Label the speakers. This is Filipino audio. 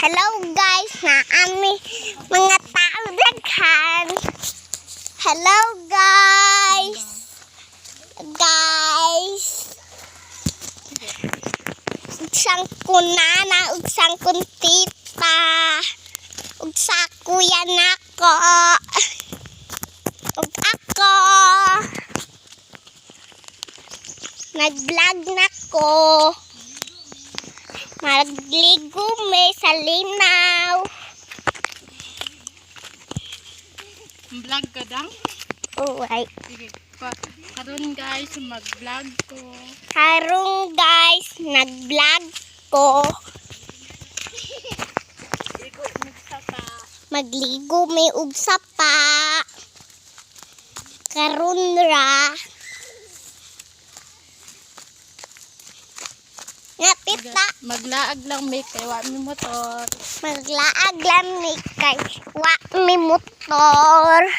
Speaker 1: Hello guys, naami mga tao daghan. Hello guys. Ugsang kunana, ugsang kuntita. Ugsa kuya nako. Ug ako. Nag-vlog nako. Magligo me sa linaw.
Speaker 2: Vlog ka dang?
Speaker 1: Uy.
Speaker 2: Sige. Karon guys, mag-vlog ko.
Speaker 1: Karong guys, nag-vlog ko. Magligo me ug sapa. Karon ra. Napita.
Speaker 2: Maglaag lang may kay wa mi motor.
Speaker 1: Maglaag lang ni kay wa mi motor.